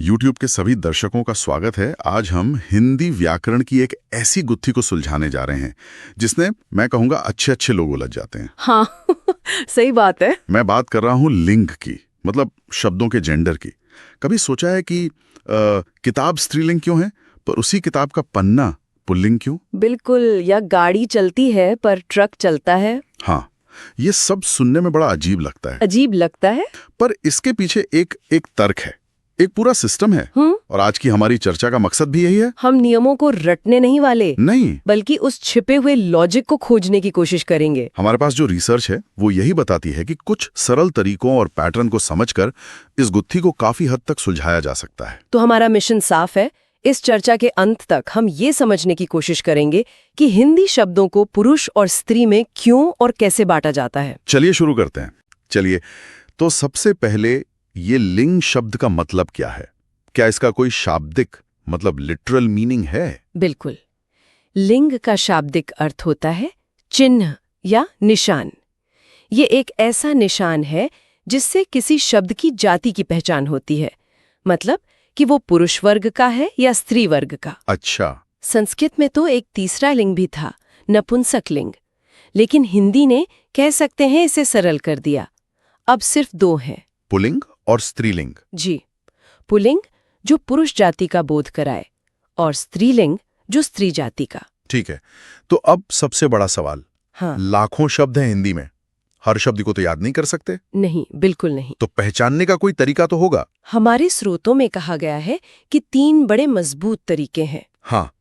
YouTube के सभी दर्शकों का स्वागत है। आज हम हिंदी व्याकरण की एक ऐसी गुत्थी को सुलझाने जा रहे हैं जिसने, मैं कहूँगा, अच्छे अच्छे लोग उलझ जाते हैं। हाँ सही बात है। मैं बात कर रहा हूँ लिंग की, मतलब शब्दों के जेंडर की। कभी सोचा है कि किताब स्त्रीलिंग क्यों है, पर उसी किताब का पन्ना पुल्लिंग क्यों? बिल्कुल, या गाड़ी चलती है पर ट्रक चलता है। हाँ, ये सब सुनने में बड़ा अजीब लगता है। अजीब लगता है, पर इसके पीछे एक तर्क है, एक पूरा सिस्टम है। और आज की हमारी चर्चा का मकसद भी यही है। हम नियमों को रटने नहीं वाले, नहीं, बल्कि उस छिपे हुए लॉजिक को खोजने की कोशिश करेंगे। हमारे पास जो रिसर्च है वो यही बताती है कि कुछ सरल तरीकों और पैटर्न को समझकर इस गुत्थी को काफी हद तक सुलझाया जा सकता है। तो हमारा मिशन साफ है। इस चर्चा के अंत तक हम ये समझने की कोशिश करेंगे कि हिंदी शब्दों को पुरुष और स्त्री में क्यों और कैसे बांटा जाता है। चलिए शुरू करते हैं। चलिए, तो सबसे पहले ये लिंग शब्द का मतलब क्या है? क्या इसका कोई शाब्दिक, मतलब लिटरल मीनिंग है? बिल्कुल। लिंग का शाब्दिक अर्थ होता है चिन्ह या निशान। ये एक ऐसा निशान है जिससे किसी शब्द की जाति की पहचान होती है, मतलब कि वो पुरुष वर्ग का है या स्त्री वर्ग का। अच्छा। संस्कृत में तो एक तीसरा लिंग भी था, नपुंसक लिंग, लेकिन हिंदी ने, कह सकते हैं, इसे सरल कर दिया। अब सिर्फ दो हैं, पुल्लिंग और स्त्रीलिंग। जी। पुल्लिंग जो पुरुष जाति का बोध कराए और स्त्रीलिंग जो स्त्री जाति का। ठीक है, तो अब सबसे बड़ा सवाल। हाँ। लाखों शब्द हैं हिंदी में, हर शब्द को तो याद नहीं कर सकते। नहीं, बिल्कुल नहीं। तो पहचानने का कोई तरीका तो होगा। हमारे स्रोतों में कहा गया है कि 3 बड़े मजबूत तरीके हैं। हाँ,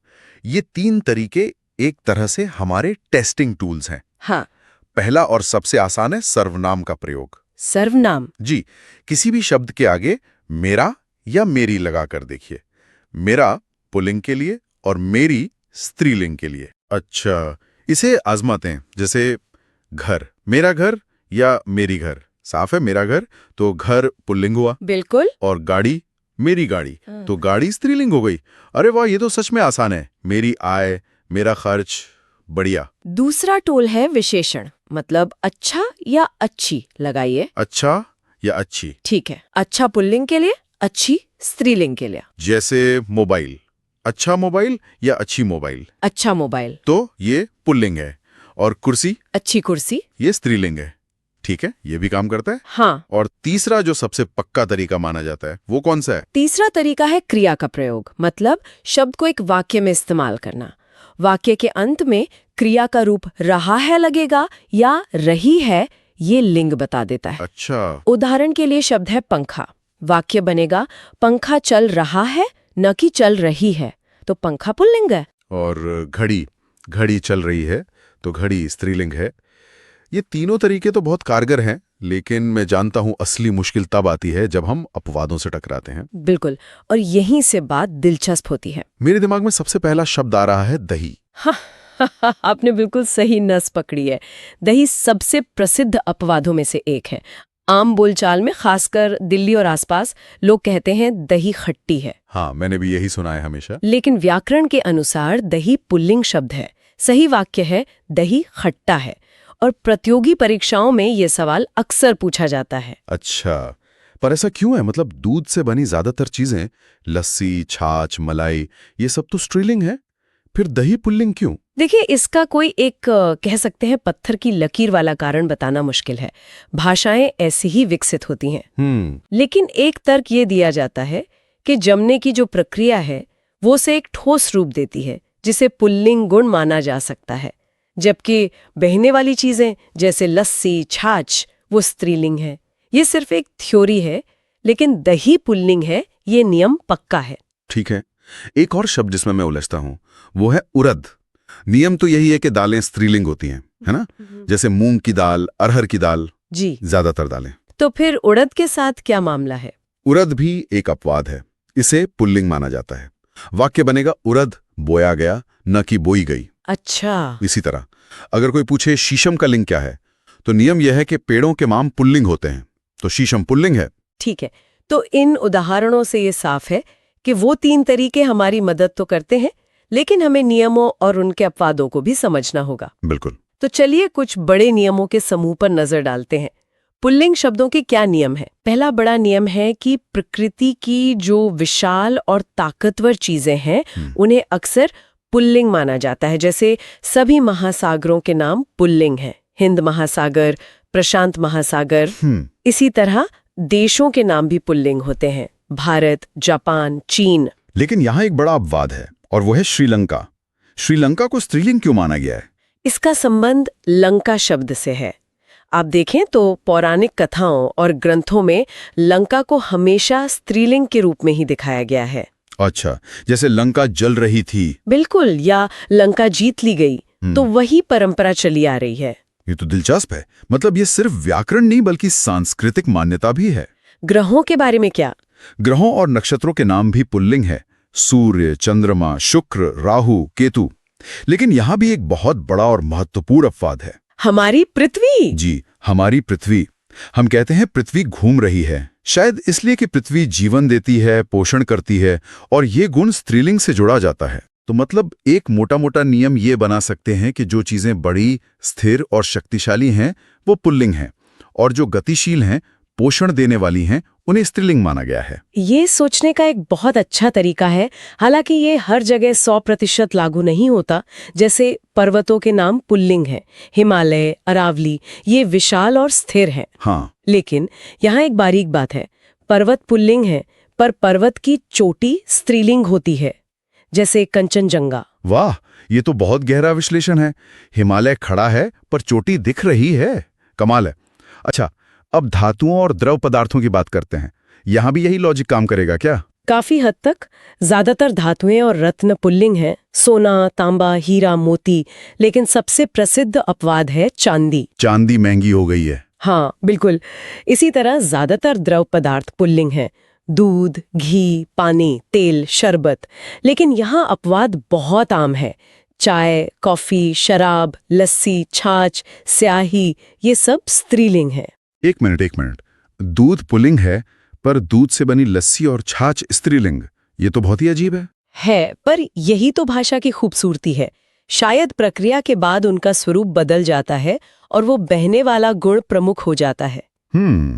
ये 3 तरीके एक तरह से हमारे टेस्टिंग टूल्स हैं। हाँ। पहला और सबसे आसान है सर्वनाम का प्रयोग। सर्वनाम? जी, किसी भी शब्द के आगे मेरा या मेरी लगा कर देखिए। मेरा पुल्लिंग के लिए और मेरी स्त्रीलिंग के लिए। अच्छा, इसे आजमाते हैं। जैसे घर, मेरा घर या मेरी घर। साफ है, मेरा घर, तो घर पुल्लिंग हुआ। बिल्कुल। और गाड़ी, मेरी गाड़ी, तो गाड़ी स्त्रीलिंग हो गई। अरे वाह, ये तो सच में आसान है। मेरी आय, मेरा खर्च, बढ़िया। दूसरा टूल है विशेषण, मतलब अच्छा या अच्छी लगाइए। अच्छा या अच्छी? ठीक है, अच्छा पुल्लिंग के लिए, अच्छी स्त्रीलिंग के लिए। जैसे मोबाइल, अच्छा मोबाइल या अच्छी मोबाइल। अच्छा मोबाइल, तो ये पुल्लिंग है। और कुर्सी, अच्छी कुर्सी, ये स्त्रीलिंग है। ठीक है, ये भी काम करता है। हाँ। और तीसरा जो सबसे पक्का तरीका माना जाता है, वो कौन सा है? तीसरा तरीका है क्रिया का प्रयोग, मतलब शब्द को एक वाक्य में इस्तेमाल करना। वाक्य के अंत में क्रिया का रूप रहा है लगेगा या रही है, ये लिंग बता देता है। अच्छा। उदाहरण के लिए शब्द है पंखा। वाक्य बनेगा पंखा चल रहा है, न कि चल रही है, तो पंखा पुल्लिंग है। और घड़ी, घड़ी चल रही है, तो घड़ी स्त्रीलिंग है। ये तीनों तरीके तो बहुत कारगर हैं, लेकिन मैं जानता हूं असली मुश्किल तब आती है जब हम अपवादों से टकराते हैं। बिल्कुल, और यहीं से बात दिलचस्प होती है। मेरे दिमाग में सबसे पहला शब्द आ रहा है दही। आपने बिल्कुल सही नस पकड़ी है। दही सबसे प्रसिद्ध अपवादों में से एक है। आम बोलचाल में, खासकर दिल्ली और आसपास, लोग कहते हैं दही खट्टी है। हाँ, मैंने भी यही सुना है हमेशा। लेकिन व्याकरण के अनुसार दही पुल्लिंग शब्द है। सही वाक्य है दही खट्टा है। और प्रतियोगी परीक्षाओं में ये सवाल अक्सर पूछा जाता है। अच्छा, पर ऐसा क्यों है? मतलब दूध से बनी ज्यादातर चीजें, लस्सी, छाछ, मलाई, ये सब तो स्त्रीलिंग है, फिर दही पुल्लिंग क्यों? देखिए, इसका कोई एक कह सकते हैं पत्थर की लकीर वाला कारण बताना मुश्किल है। भाषाएं ऐसी ही विकसित होती हैं। लेकिन एक तर्क ये दिया जाता है कि जमने की जो प्रक्रिया है वो उसे एक ठोस रूप देती है, जिसे पुल्लिंग गुण माना जा सकता है, जबकि बहने वाली चीजें जैसे लस्सी, छाछ, वो स्त्रीलिंग है। ये सिर्फ एक थ्योरी है, लेकिन दही पुल्लिंग है, ये नियम पक्का है। ठीक है, एक और शब्द जिसमें मैं उलझता हूं वो है उड़द। नियम तो यही है कि दालें स्त्रीलिंग होती हैं, है ना? जैसे मूंग की दाल, अरहर की दाल, जी, ज्यादातर दालें। तो फिर उड़द के साथ क्या मामला है? उड़द भी एक अपवाद है, इसे पुल्लिंग माना जाता है। वाक्य बनेगा उड़द बोया गया, न कि बोई गई। अच्छा। इसी तरह अगर कोई पूछे शीशम का लिंग क्या है, तो नियम यह है कि पेड़ों के माम पुल्लिंग होते हैं, तो शीशम पुल्लिंग है। ठीक है, तो इन उदाहरणों से ये साफ है कि वो 3 तरीके हमारी मदद तो करते हैं, लेकिन हमें नियमों और उनके अपवादों को भी समझना होगा। बिल्कुल। तो चलिए कुछ बड़े नियमों के समूह पर नजर डालते हैं। पुल्लिंग शब्दों के क्या नियम है? पहला बड़ा नियम है कि प्रकृति की जो विशाल और ताकतवर चीजें हैं उन्हें अक्सर पुल्लिंग माना जाता है। जैसे सभी महासागरों के नाम पुल्लिंग हैं, हिंद महासागर, प्रशांत महासागर। इसी तरह देशों के नाम भी पुल्लिंग होते हैं, भारत, जापान, चीन। लेकिन यहाँ एक बड़ा अपवाद है और वो है श्रीलंका। श्रीलंका को स्त्रीलिंग क्यों माना गया है? इसका संबंध लंका शब्द से है। आप देखें तो पौराणिक कथाओं और ग्रंथों में लंका को हमेशा स्त्रीलिंग के रूप में ही दिखाया गया है। अच्छा, जैसे लंका जल रही थी। बिल्कुल, या लंका जीत ली गई। तो वही परंपरा चली आ रही है। ये तो दिलचस्प है। मतलब ये सिर्फ व्याकरण नहीं बल्कि सांस्कृतिक मान्यता भी है। ग्रहों के बारे में क्या? ग्रहों और नक्षत्रों के नाम भी पुल्लिंग है, सूर्य, चंद्रमा, शुक्र, राहु, केतु। लेकिन यहाँ भी एक बहुत बड़ा और महत्वपूर्ण अपवाद है। हमारी पृथ्वी। जी, हमारी पृथ्वी। हम कहते हैं पृथ्वी घूम रही है, शायद इसलिए कि पृथ्वी जीवन देती है, पोषण करती है, और ये गुण स्त्रीलिंग से जुड़ा जाता है। तो मतलब एक मोटा नियम ये बना सकते हैं कि जो चीजें बड़ी, स्थिर और शक्तिशाली हैं वो पुल्लिंग हैं, और जो गतिशील हैं, पोषण देने वाली हैं, उन्हें स्त्रीलिंग माना गया है। ये सोचने का एक बहुत अच्छा तरीका है। हालांकि ये हर जगह 100% लागू नहीं होता। जैसे पर्वतों के नाम पुल्लिंग हैं, हिमालय, अरावली, ये विशाल और स्थिर हैं। हाँ, लेकिन यहाँ एक बारीक बात है, पर्वत पुल्लिंग है पर पर्वत की चोटी स्त्रीलिंग होती है, जैसे कंचनजंगा। वाह, ये तो बहुत गहरा विश्लेषण है। हिमालय खड़ा है पर चोटी दिख रही है, कमाल है। अच्छा, अब धातुओं और द्रव पदार्थों की बात करते हैं। यहाँ भी यही लॉजिक काम करेगा क्या? काफी हद तक। ज्यादातर धातुएं और रत्न पुल्लिंग हैं, सोना, तांबा, हीरा, मोती। लेकिन सबसे प्रसिद्ध अपवाद है चांदी। चांदी महंगी हो गई है। हाँ, बिल्कुल। इसी तरह ज्यादातर द्रव पदार्थ पुल्लिंग हैं, दूध, घी, पानी, तेल, शरबत। लेकिन यहाँ अपवाद बहुत आम है। चाय, कॉफी, शराब, लस्सी, छाछ, स्याही, ये सब स्त्रीलिंग है। एक मिनट। दूध पुल्लिंग है पर दूध से बनी लस्सी और छाछ स्त्रीलिंग। ये तो बहुत ही अजीब है। पर यही तो भाषा की खूबसूरती है। शायद प्रक्रिया के बाद उनका स्वरूप बदल जाता है और वो बहने वाला गुण प्रमुख हो जाता है।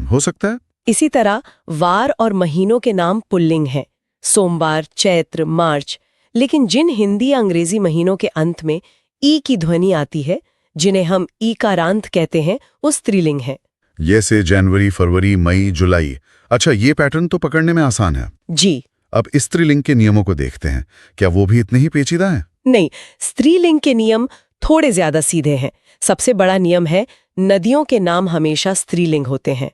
हो सकता है। इसी तरह वार और महीनों के नाम पुल्लिंग हैं, सोमवार, चैत्र, मार्च। लेकिन जिन हिंदी या अंग्रेजी महीनों के अंत में ई की ध्वनि आती है, जिन्हें हम ईकारांत कहते हैं, वो स्त्रीलिंग है। जैसे जनवरी, फरवरी, मई, जुलाई। अच्छा, ये पैटर्न तो पकड़ने में आसान है। जी। अब स्त्रीलिंग के नियमों को देखते हैं। क्या वो भी इतने ही पेचीदा हैं? नहीं, स्त्रीलिंग के नियम थोड़े ज्यादा सीधे हैं। सबसे बड़ा नियम है, नदियों के नाम हमेशा स्त्रीलिंग होते हैं,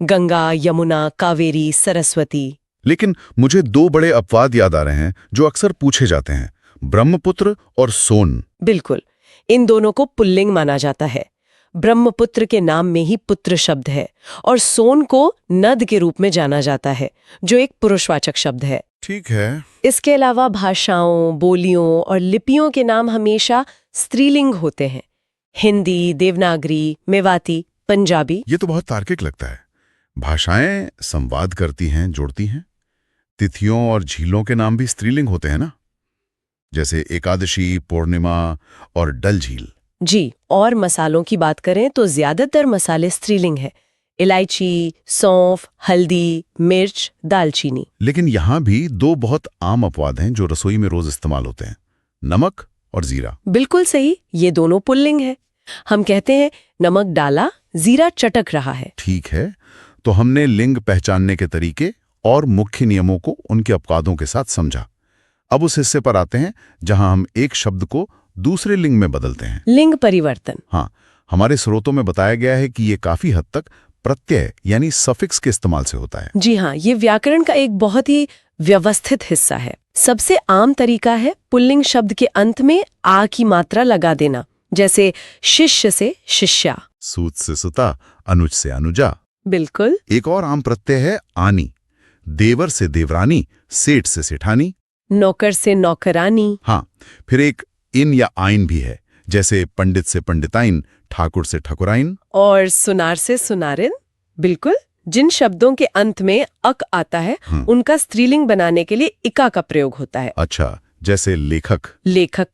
गंगा, यमुना, कावेरी, सरस्वती। लेकिन मुझे 2 बड़े अपवाद याद आ रहे हैं जो अक्सर पूछे जाते हैं, ब्रह्मपुत्र और सोन। बिल्कुल, इन दोनों को पुल्लिंग माना जाता है। ब्रह्मपुत्र के नाम में ही पुत्र शब्द है और सोन को नद के रूप में जाना जाता है, जो एक पुरुषवाचक शब्द है। ठीक है। इसके अलावा भाषाओं, बोलियों और लिपियों के नाम हमेशा स्त्रीलिंग होते हैं। हिंदी, देवनागरी, मेवाती, पंजाबी। ये तो बहुत तार्किक लगता है। भाषाएं संवाद करती हैं, जोड़ती हैं। तिथियों और झीलों के नाम भी स्त्रीलिंग होते हैं ना, जैसे एकादशी, पूर्णिमा और डल झील। जी, और मसालों की बात करें तो ज्यादातर मसाले स्त्रीलिंग है, इलायची, सौंफ, हल्दी, मिर्च, दालचीनी। लेकिन यहाँ भी 2 बहुत आम अपवाद हैं जो रसोई में रोज इस्तेमाल होते हैं, नमक और जीरा। बिल्कुल सही, ये दोनों पुल्लिंग है। हम कहते हैं नमक डाला, जीरा चटक रहा है। ठीक है, तो हमने लिंग पहचानने के तरीके और मुख्य नियमों को उनके अपवादों के साथ समझा। अब उस हिस्से पर आते हैं जहां हम एक शब्द को दूसरे लिंग में बदलते हैं, लिंग परिवर्तन। हाँ, हमारे स्रोतों में बताया गया है कि ये काफी हद तक प्रत्यय यानी सफिक्स के इस्तेमाल से होता है। जी हाँ, ये व्याकरण का एक बहुत ही व्यवस्थित हिस्सा है। सबसे आम तरीका है पुल्लिंग शब्द के अंत में आ की मात्रा लगा देना, जैसे शिष्य से शिष्या, सूत से सुता, अनुज से अनुजा। बिल्कुल। एक और आम प्रत्यय है आनी, देवर से देवरानी, सेठ से सेठानी, नौकर से नौकरानी। हाँ, फिर एक इन या आइन भी है, जैसे पंडित से पंडिताइन, ठाकुर से ठकुराइन, और सुनार से सुनारिन। बिल्कुल, जिन शब्दों के अंत में अक आता है उनका स्त्रीलिंग बनाने के लिए इका का प्रयोग होता है। अच्छा, जैसे लेखक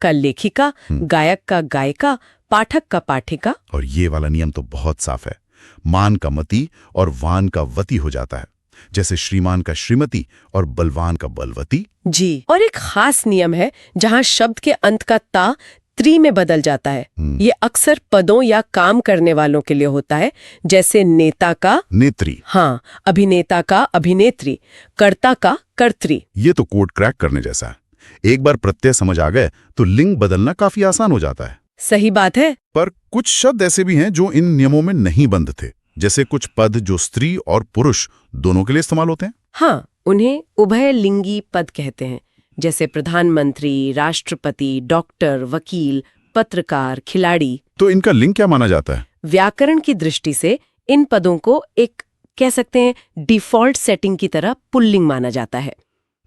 का लेखिका, गायक का गायिका, पाठक का पाठिका। और ये वाला नियम तो बहुत साफ है, मान का मती और वान का वती हो जाता है, जैसे श्रीमान का श्रीमती और बलवान का बलवती। जी, और एक खास नियम है जहाँ शब्द के अंत का ता त्री में बदल जाता है। ये अक्सर पदों या काम करने वालों के लिए होता है, जैसे नेता का नेत्री। हाँ, अभिनेता का अभिनेत्री, कर्ता का कर्त्री। ये तो कोड क्रैक करने जैसा है। एक बार प्रत्यय समझ आ गए तो लिंग बदलना काफी आसान हो जाता है। सही बात है। पर कुछ शब्द ऐसे भी हैं जो इन नियमों में नहीं बंद थे, जैसे कुछ पद जो स्त्री और पुरुष दोनों के लिए इस्तेमाल होते हैं। हाँ, उन्हें उभयलिंगी पद कहते हैं, जैसे प्रधानमंत्री, राष्ट्रपति, डॉक्टर, वकील, पत्रकार, खिलाड़ी। तो इनका लिंग क्या माना जाता है? व्याकरण की दृष्टि से इन पदों को एक कह सकते हैं डिफॉल्ट सेटिंग की तरह पुल्लिंग माना जाता है।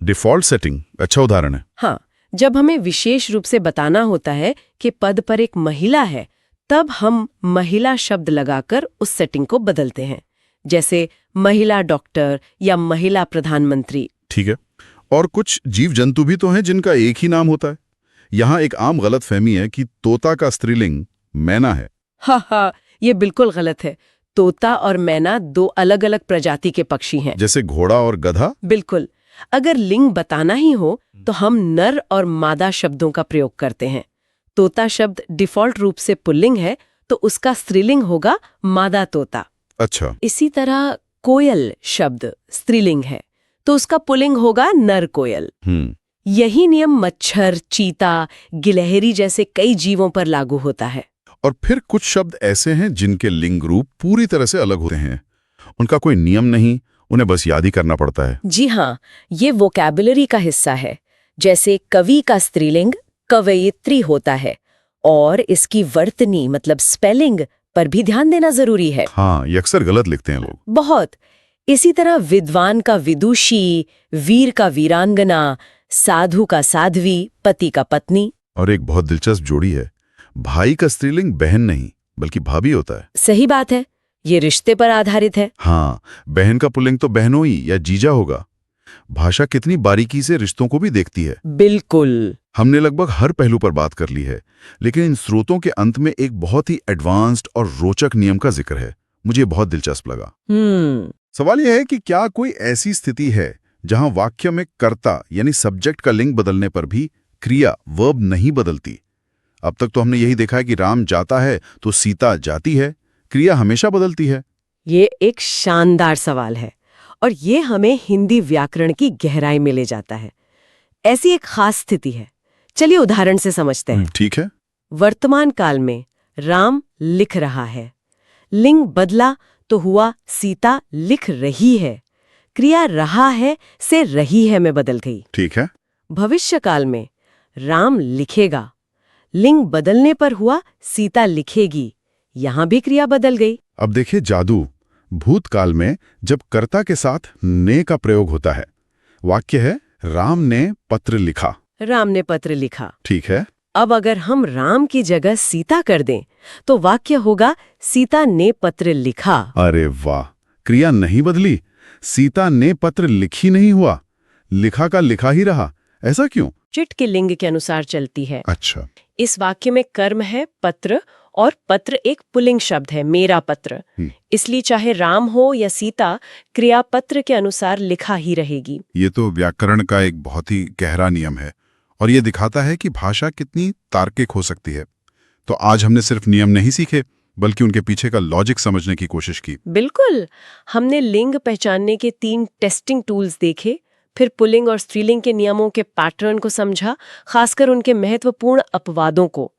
डिफॉल्ट सेटिंग अच्छा उदाहरण है। हाँ, जब हमें विशेष रूप से बताना होता है कि पद पर एक महिला है, तब हम महिला शब्द लगाकर उस सेटिंग को बदलते हैं, जैसे महिला डॉक्टर या महिला प्रधानमंत्री। ठीक है। और कुछ जीव जंतु भी तो हैं जिनका एक ही नाम होता है। यहाँ एक आम गलतफहमी है कि तोता का स्त्रीलिंग मैना है। हाँ, ये बिल्कुल गलत है। तोता और मैना दो अलग अलग प्रजाति के पक्षी हैं। जैसे घोड़ा और गधा। बिल्कुल। अगर लिंग बताना ही हो तो हम नर और मादा शब्दों का प्रयोग करते हैं। तोता शब्द डिफॉल्ट रूप से पुल्लिंग है, तो उसका स्त्रीलिंग होगा मादा तोता। अच्छा। इसी तरह कोयल शब्द स्त्रीलिंग है, तो उसका पुल्लिंग होगा नर कोयल। यही नियम मच्छर, चीता, गिलहरी जैसे कई जीवों पर लागू होता है। और फिर कुछ शब्द ऐसे हैं जिनके लिंग रूप पूरी तरह से अलग होते हैं। उनका कोई नियम नहीं, उन्हें बस याद ही करना पड़ता है। जी हाँ, ये वोकैबुलरी का हिस्सा है। जैसे कवि का स्त्रीलिंग कवयित्री होता है, और इसकी वर्तनी मतलब स्पेलिंग पर भी ध्यान देना जरूरी है। हाँ, ये अक्सर गलत लिखते हैं लोग। बहुत। इसी तरह विद्वान का विदुषी, वीर का वीरांगना, साधु का साध्वी, पति का पत्नी। और एक बहुत दिलचस्प जोड़ी है, भाई का स्त्रीलिंग बहन नहीं बल्कि भाभी होता है। सही बात है, ये रिश्ते पर आधारित है। हाँ, बहन का पुल्लिंग तो बहनोई या जीजा होगा। भाषा कितनी बारीकी से रिश्तों को भी देखती है। बिल्कुल। हमने लगभग हर पहलू पर बात कर ली है, लेकिन इन स्रोतों के अंत में एक बहुत ही एडवांस्ड और रोचक नियम का जिक्र है। मुझे बहुत दिलचस्प लगा। सवाल यह है कि क्या कोई ऐसी स्थिति है जहां वाक्य में कर्ता यानी सब्जेक्ट का लिंग बदलने पर भी क्रिया वर्ब नहीं बदलती? अब तक तो हमने यही देखा है कि राम जाता है तो सीता जाती है, क्रिया हमेशा बदलती है। ये एक शानदार सवाल है, और ये हमें हिंदी व्याकरण की गहराई में ले जाता है। ऐसी एक खास स्थिति है, चलिए उदाहरण से समझते हैं। ठीक है। वर्तमान काल में राम लिख रहा है, लिंग बदला तो हुआ सीता लिख रही है। क्रिया रहा है से रही है में बदल गई। ठीक है। भविष्य काल में राम लिखेगा, लिंग बदलने पर हुआ सीता लिखेगी, यहां भी क्रिया बदल गई। अब देखिए जादू। भूतकाल में जब कर्ता के साथ ने का प्रयोग होता है, वाक्य है राम ने पत्र लिखा। राम ने पत्र लिखा। ठीक है। अब अगर हम राम की जगह सीता कर दें तो वाक्य होगा सीता ने पत्र लिखा। अरे वाह, क्रिया नहीं बदली, सीता ने पत्र लिखी नहीं हुआ, लिखा का लिखा ही रहा। ऐसा क्यों? चिट के लिंग के अनुसार चलती है। अच्छा। इस वाक्य में कर्म है पत्र, और पत्र एक पुल्लिंग शब्द है, मेरा पत्र। इसलिए चाहे राम हो या सीता, क्रिया पत्र के अनुसार लिखा ही रहेगी। ये तो व्याकरण का एक बहुत ही गहरा नियम है, और ये दिखाता है कि भाषा कितनी तार्किक हो सकती है। तो आज हमने सिर्फ नियम नहीं सीखे, बल्कि उनके पीछे का लॉजिक समझने की कोशिश की। बिल्कुल। हमने लिंग पहचानने के 3 टेस्टिंग टूल्स देखे, फिर पुल्लिंग और स्त्रीलिंग के नियमों के पैटर्न को समझा, खासकर उनके महत्वपूर्ण अपवादों को।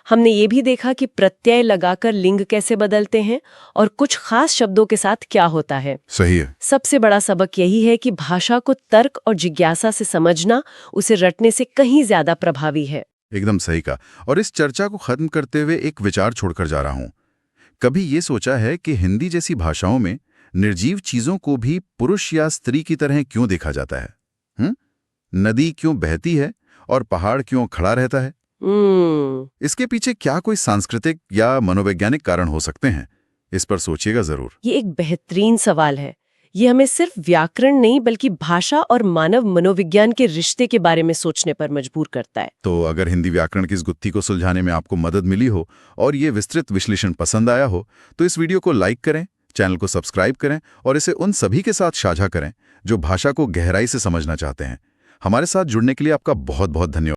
हमने ये भी देखा कि प्रत्यय लगाकर लिंग कैसे बदलते हैं और कुछ खास शब्दों के साथ क्या होता है। सही है। सबसे बड़ा सबक यही है कि भाषा को तर्क और जिज्ञासा से समझना उसे रटने से कहीं ज्यादा प्रभावी है। एकदम सही कहा। और इस चर्चा को खत्म करते हुए एक विचार छोड़कर जा रहा हूं। कभी ये सोचा है कि हिंदी जैसी भाषाओं में निर्जीव चीजों को भी पुरुष या स्त्री की तरह क्यों देखा जाता है? नदी क्यों बहती है और पहाड़ क्यों खड़ा रहता है? इसके पीछे क्या कोई सांस्कृतिक या मनोवैज्ञानिक कारण हो सकते हैं? इस पर सोचिएगा जरूर। ये एक बेहतरीन सवाल है। ये हमें सिर्फ व्याकरण नहीं बल्कि भाषा और मानव मनोविज्ञान के रिश्ते के बारे में सोचने पर मजबूर करता है। तो अगर हिंदी व्याकरण की इस गुत्थी को सुलझाने में आपको मदद मिली हो और ये विस्तृत विश्लेषण पसंद आया हो, तो इस वीडियो को लाइक करें, चैनल को सब्सक्राइब करें और इसे उन सभी के साथ साझा करें जो भाषा को गहराई से समझना चाहते हैं। हमारे साथ जुड़ने के लिए आपका बहुत बहुत धन्यवाद।